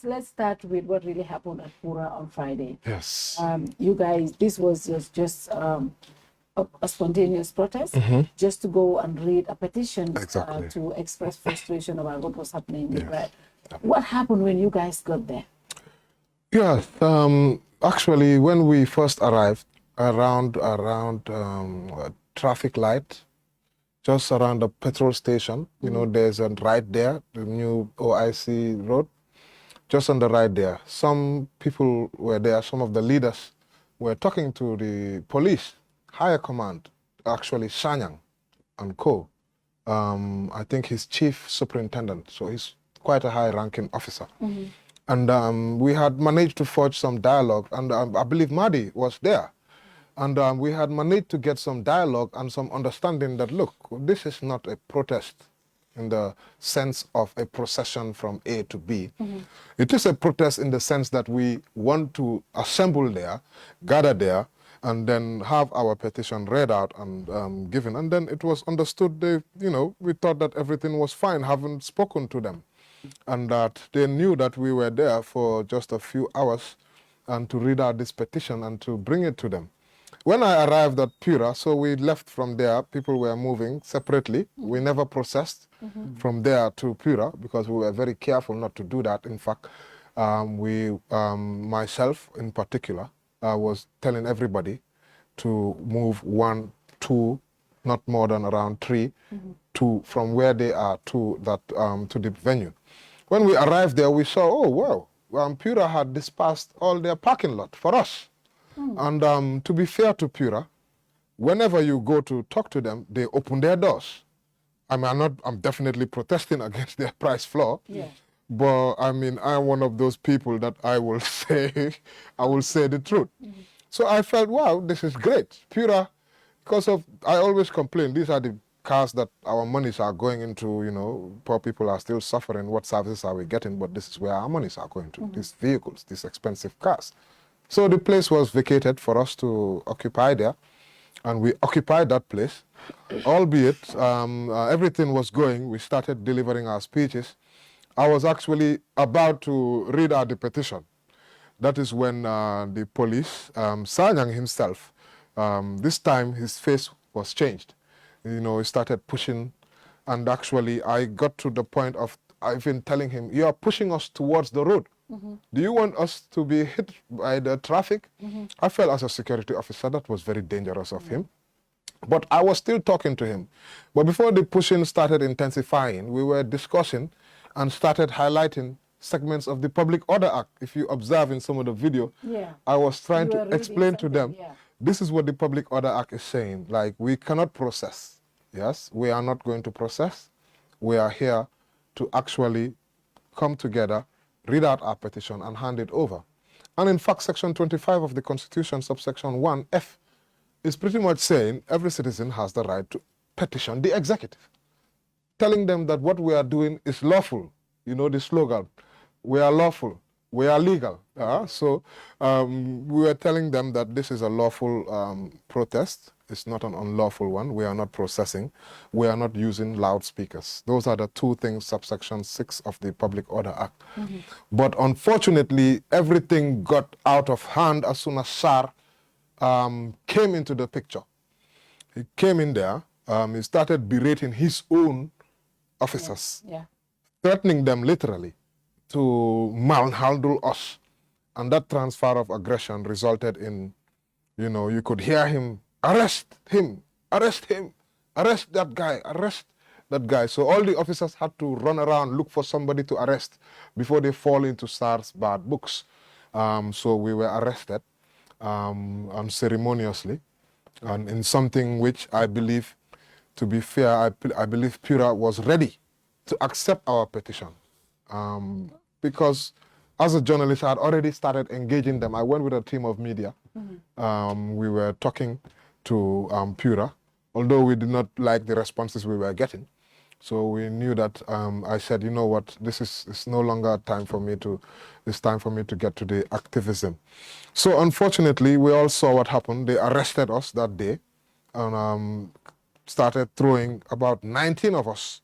let's start with what really happened at PURA on Friday. Yes. You guys, this was just a spontaneous protest, just to go and read a petition to express frustration about what was happening with Red. What happened when you guys got there? Yes, actually, when we first arrived around traffic light, just around the petrol station, you know, there's a right there, the new OIC road, just on the right there. Some people were there, some of the leaders were talking to the police, higher command, actually Sanyang and co. I think he's chief superintendent, so he's quite a high-ranking officer. And we had managed to forge some dialogue, and I believe Mahdi was there. And we had managed to get some dialogue and some understanding that, look, this is not a protest in the sense of a procession from A to B. It is a protest in the sense that we want to assemble there, gather there, and then have our petition read out and given. And then it was understood, we thought that everything was fine, having spoken to them. And that they knew that we were there for just a few hours and to read out this petition and to bring it to them. When I arrived at PURA, so we left from there, people were moving separately. We never processed from there to PURA because we were very careful not to do that. In fact, myself in particular, was telling everybody to move 1, 2, not more than around 3, from where they are to the venue. When we arrived there, we saw, oh, wow, PURA had dispersed all their parking lot for us. And to be fair to PURA, whenever you go to talk to them, they open their doors. I'm definitely protesting against their price floor. Yeah. But I mean, I'm one of those people that I will say the truth. So I felt, wow, this is great. PURA, because I always complain, these are the cars that our monies are going into, poor people are still suffering. What services are we getting? But this is where our monies are going to, these vehicles, these expensive cars. So the place was vacated for us to occupy there, and we occupied that place, albeit everything was going. We started delivering our speeches. I was actually about to read out the petition. That is when the police, Sanyang himself, this time his face was changed. He started pushing, and actually I got to the point of even telling him, you are pushing us towards the road. Do you want us to be hit by the traffic? I felt as a security officer that was very dangerous of him. But I was still talking to him. But before the pushing started intensifying, we were discussing and started highlighting segments of the Public Order Act. If you observe in some of the video, I was trying to explain to them, this is what the Public Order Act is saying. Like, we cannot process. Yes, we are not going to process. We are here to actually come together, read out our petition and hand it over. And in fact, Section 25 of the Constitution, subsection 1F, is pretty much saying every citizen has the right to petition the executive, telling them that what we are doing is lawful. You know the slogan, we are lawful, we are legal. So we were telling them that this is a lawful protest. It's not an unlawful one. We are not processing. We are not using loudspeakers. Those are the two things, subsection 6 of the Public Order Act. But unfortunately, everything got out of hand as soon as SAR came into the picture. He came in there, he started berating his own officers, threatening them literally to manhandle us. And that transfer of aggression resulted in, you could hear him, arrest him, arrest him, arrest that guy, arrest that guy. So all the officers had to run around, look for somebody to arrest before they fall into SAR's bad books. So we were arrested unceremoniously, and in something which I believe, to be fair, I believe PURA was ready to accept our petition. Because as a journalist, I had already started engaging them. I went with a team of media. We were talking to PURA, although we did not like the responses we were getting. So we knew that, I said, you know what, it's no longer time for me to, it's time for me to get to the activism. So unfortunately, we all saw what happened. They arrested us that day and started throwing about 19 of us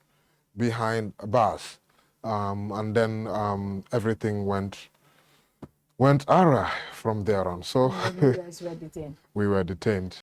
behind bars. And then everything went awry from there on. So you guys were detained. we were detained.